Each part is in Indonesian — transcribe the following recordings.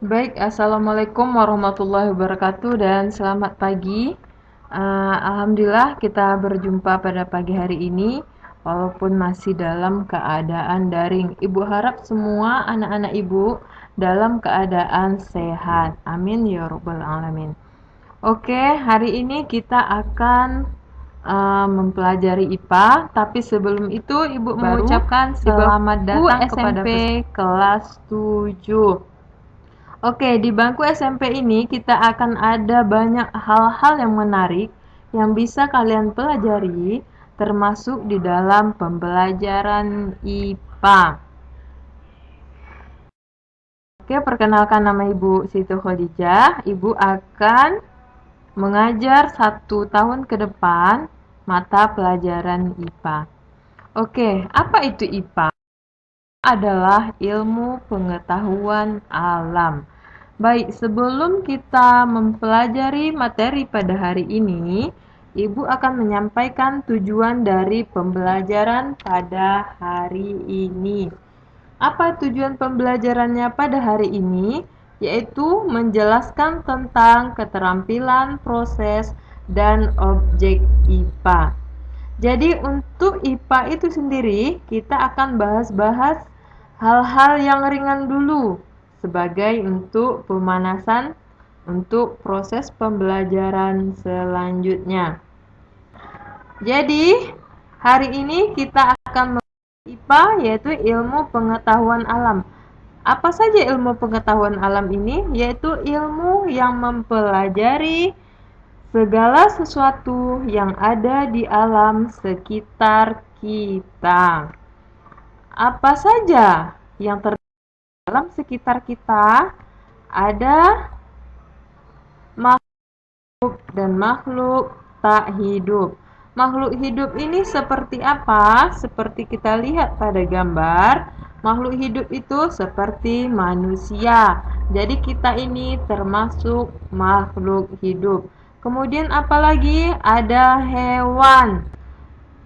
Baik, Assalamualaikum warahmatullahi wabarakatuh dan selamat pagi. Alhamdulillah kita berjumpa pada pagi hari ini walaupun masih dalam keadaan daring. Ibu harap semua anak-anak ibu dalam keadaan sehat. Amin ya rabbal alamin. Oke, hari ini kita akan mempelajari IPA, tapi sebelum itu ibu mengucapkan selamat datang kepada SMP kelas 7. Oke, di bangku SMP ini kita akan ada banyak hal-hal yang menarik yang bisa kalian pelajari, termasuk di dalam pembelajaran IPA. Oke, perkenalkan nama Ibu Siti Khadijah. Ibu akan mengajar 1 tahun ke depan mata pelajaran IPA. Oke, apa itu IPA? Adalah ilmu pengetahuan alam. Baik, sebelum kita mempelajari materi pada hari ini, Ibu akan menyampaikan tujuan dari pembelajaran pada hari ini. Apa tujuan pembelajarannya pada hari ini? Yaitu menjelaskan tentang keterampilan proses dan objek IPA. Jadi untuk IPA itu sendiri, kita akan bahas-bahas hal-hal yang ringan dulu sebagai untuk pemanasan untuk proses pembelajaran selanjutnya. Jadi, hari ini kita akan membahas IPA yaitu ilmu pengetahuan alam. Apa saja ilmu pengetahuan alam ini? Yaitu ilmu yang mempelajari segala sesuatu yang ada di alam sekitar kita. Apa saja yang terjadi di alam sekitar kita? Ada makhluk dan makhluk tak hidup. Makhluk hidup ini seperti apa? Seperti kita lihat pada gambar, makhluk hidup itu seperti manusia. Jadi kita ini termasuk makhluk hidup. Kemudian apalagi ada hewan.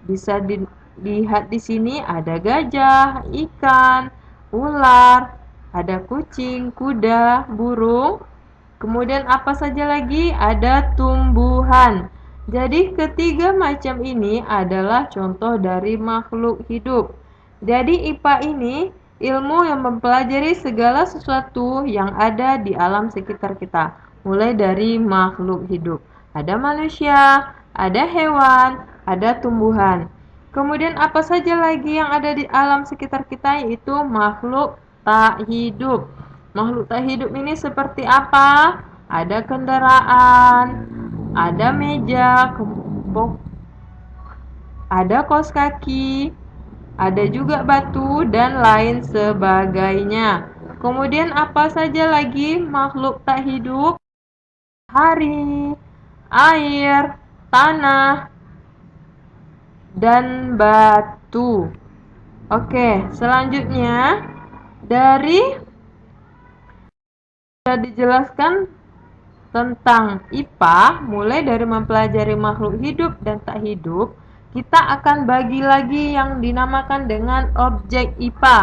Bisa dilihat di sini ada gajah, ikan, ular, ada kucing, kuda, burung. Kemudian apa saja lagi? Ada tumbuhan. Jadi ketiga macam ini adalah contoh dari makhluk hidup. Jadi IPA ini ilmu yang mempelajari segala sesuatu yang ada di alam sekitar kita, mulai dari makhluk hidup. Ada manusia, ada hewan, ada tumbuhan. Kemudian apa saja lagi yang ada di alam sekitar kita, yaitu makhluk tak hidup. Makhluk tak hidup ini seperti apa? Ada kendaraan, ada meja, ada kaos kaki, ada juga batu dan lain sebagainya. Kemudian apa saja lagi makhluk tak hidup? Hari, air, tanah, dan batu. Oke, selanjutnya dari sudah dijelaskan tentang IPA, mulai dari mempelajari makhluk hidup dan tak hidup, kita akan bagi lagi yang dinamakan dengan objek IPA.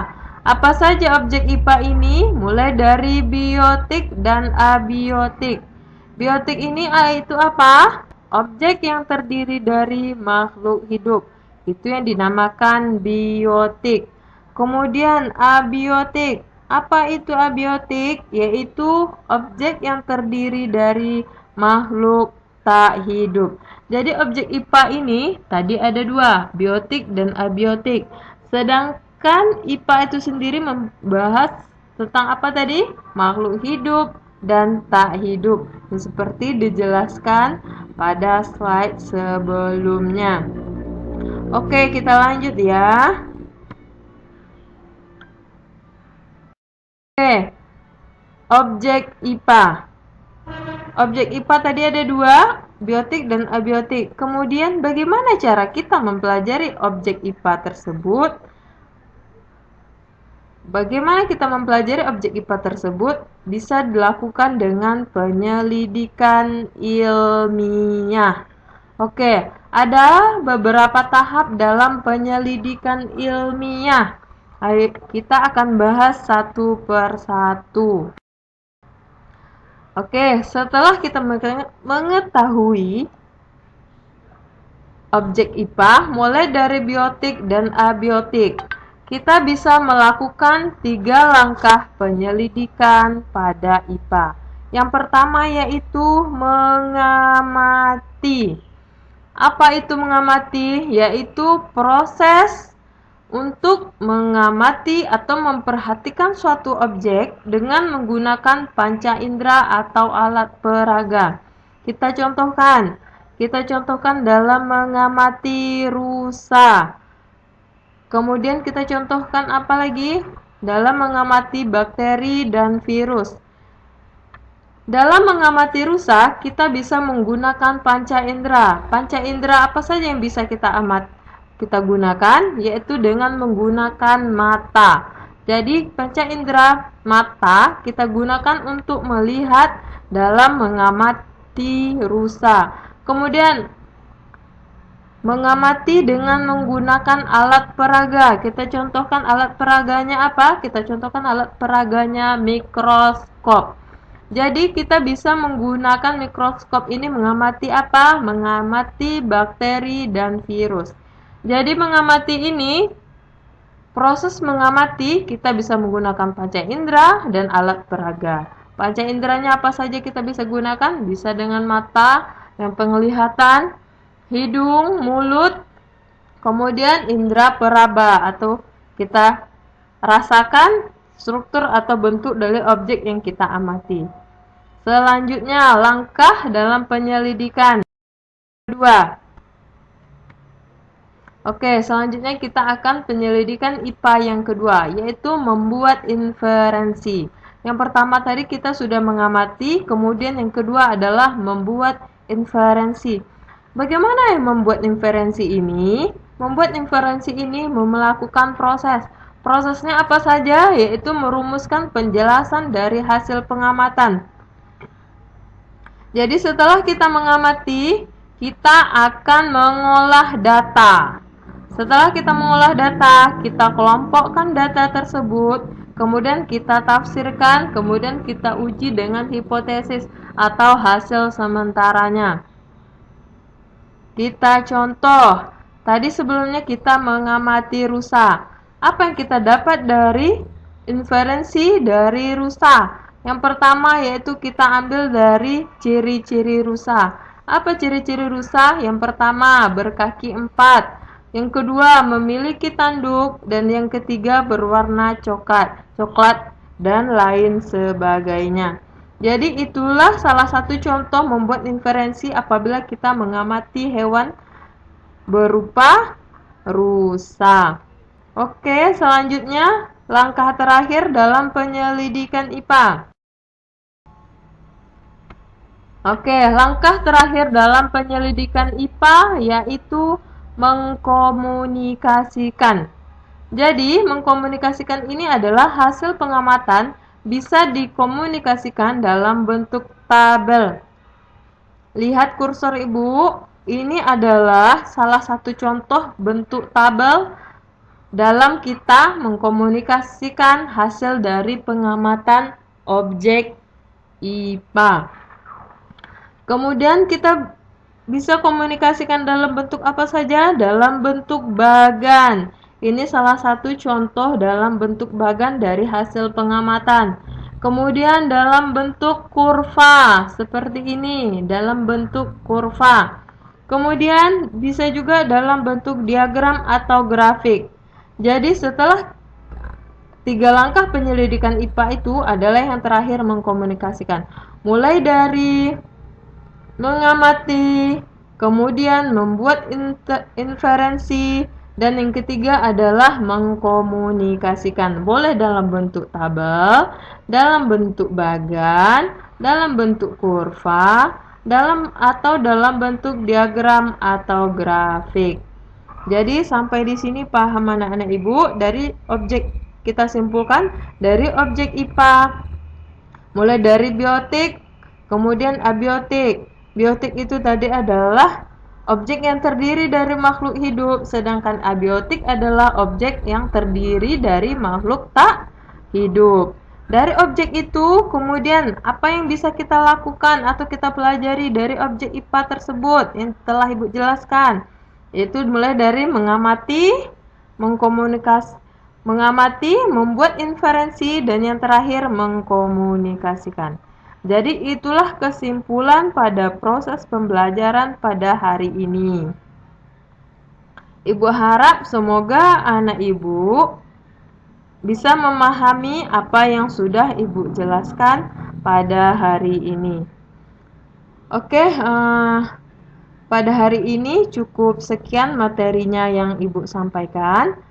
Apa saja objek IPA ini? Mulai dari biotik dan abiotik. Biotik ini itu apa? Objek yang terdiri dari makhluk hidup. Itu yang dinamakan biotik. Kemudian abiotik. Apa itu abiotik? Yaitu objek yang terdiri dari makhluk tak hidup. Jadi objek IPA ini tadi ada dua, biotik dan abiotik. Sedangkan IPA itu sendiri membahas tentang apa tadi? Makhluk hidup dan tak hidup. Seperti dijelaskan pada slide sebelumnya. Oke, kita lanjut ya. Oke, objek IPA. Objek IPA tadi ada dua, biotik dan abiotik. Kemudian bagaimana cara kita mempelajari objek IPA tersebut? Bagaimana kita mempelajari objek IPA tersebut? Bisa dilakukan dengan penyelidikan ilmiah. Oke, ada beberapa tahap dalam penyelidikan ilmiah. Ayo kita akan bahas satu per satu. Oke, setelah kita mengetahui objek IPA, mulai dari biotik dan abiotik, kita bisa melakukan 3 langkah penyelidikan pada IPA. Yang pertama yaitu mengamati. Apa itu mengamati? Yaitu proses untuk mengamati atau memperhatikan suatu objek dengan menggunakan panca indera atau alat peraga. Kita contohkan dalam mengamati rusa. Kemudian kita contohkan apa lagi? Dalam mengamati bakteri dan virus. Dalam mengamati rusa, kita bisa menggunakan panca indera. Panca indera apa saja yang bisa kita gunakan, yaitu dengan menggunakan mata. Jadi, panca indera mata kita gunakan untuk melihat dalam mengamati rusa. Kemudian, mengamati dengan menggunakan alat peraga. Kita contohkan alat peraganya apa? Kita contohkan alat peraganya mikroskop. Jadi kita bisa menggunakan mikroskop ini mengamati apa? Mengamati bakteri dan virus. Jadi mengamati ini, proses mengamati kita bisa menggunakan panca indera dan alat peraga. Panca inderanya apa saja kita bisa gunakan? Bisa dengan mata, yang penglihatan, hidung, mulut, kemudian indera peraba atau kita rasakan struktur atau bentuk dari objek yang kita amati. Selanjutnya, langkah dalam penyelidikan. Kedua. Oke, selanjutnya kita akan penyelidikan IPA yang kedua, yaitu membuat inferensi. Yang pertama tadi kita sudah mengamati, kemudian yang kedua adalah membuat inferensi. Bagaimana membuat inferensi ini? Membuat inferensi ini melakukan proses. Prosesnya apa saja? Yaitu merumuskan penjelasan dari hasil pengamatan. Jadi setelah kita mengamati, kita akan mengolah data. Setelah kita mengolah data, kita kelompokkan data tersebut, kemudian kita tafsirkan, kemudian kita uji dengan hipotesis atau hasil sementaranya. Kita contoh, tadi sebelumnya kita mengamati rusa. Apa yang kita dapat dari inferensi dari rusa? Yang pertama yaitu kita ambil dari ciri-ciri rusa. Apa ciri-ciri rusa? Yang pertama berkaki 4. Yang kedua memiliki tanduk. Dan yang ketiga berwarna coklat dan lain sebagainya. Jadi itulah salah satu contoh membuat inferensi apabila kita mengamati hewan berupa rusa. Oke, selanjutnya langkah terakhir dalam penyelidikan IPA. Oke, langkah terakhir dalam penyelidikan IPA yaitu mengkomunikasikan. Jadi, mengkomunikasikan ini adalah hasil pengamatan bisa dikomunikasikan dalam bentuk tabel. Lihat kursor Ibu, ini adalah salah satu contoh bentuk tabel dalam kita mengkomunikasikan hasil dari pengamatan objek IPA. Kemudian kita bisa komunikasikan dalam bentuk apa saja? Dalam bentuk bagan. Ini salah satu contoh dalam bentuk bagan dari hasil pengamatan. Kemudian dalam bentuk kurva, seperti ini, dalam bentuk kurva. Kemudian bisa juga dalam bentuk diagram atau grafik. Jadi setelah 3 langkah penyelidikan IPA itu adalah yang terakhir mengkomunikasikan. Mulai dari mengamati, kemudian membuat inferensi, dan yang ketiga adalah mengkomunikasikan. Boleh dalam bentuk tabel, dalam bentuk bagan, dalam bentuk kurva, atau dalam bentuk diagram atau grafik. Jadi sampai di sini paham anak-anak Ibu. Dari objek kita simpulkan dari objek IPA mulai dari biotik, kemudian abiotik. Biotik itu tadi adalah objek yang terdiri dari makhluk hidup, sedangkan abiotik adalah objek yang terdiri dari makhluk tak hidup. Dari objek itu, kemudian apa yang bisa kita lakukan atau kita pelajari dari objek IPA tersebut yang telah Ibu jelaskan? Yaitu mulai dari mengamati, membuat inferensi, dan yang terakhir mengkomunikasikan. Jadi itulah kesimpulan pada proses pembelajaran pada hari ini. Ibu harap semoga anak Ibu bisa memahami apa yang sudah Ibu jelaskan pada hari ini. Oke, pada hari ini cukup sekian materinya yang Ibu sampaikan.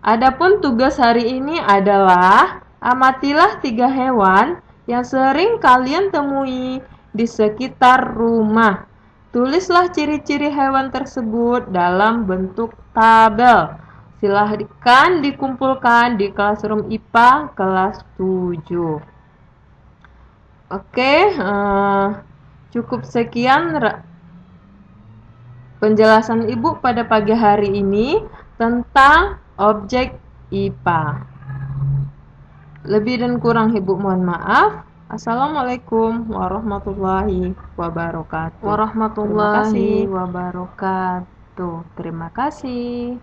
Adapun tugas hari ini adalah amatilah 3 hewan yang sering kalian temui di sekitar rumah. Tulislah ciri-ciri hewan tersebut dalam bentuk tabel. Silahkan dikumpulkan di Classroom IPA kelas 7. Oke, cukup sekian penjelasan Ibu pada pagi hari ini tentang objek IPA. Lebih dan kurang Ibu mohon maaf. Assalamualaikum warahmatullahi wabarakatuh. Warahmatullahi wabarakatuh. Terima kasih.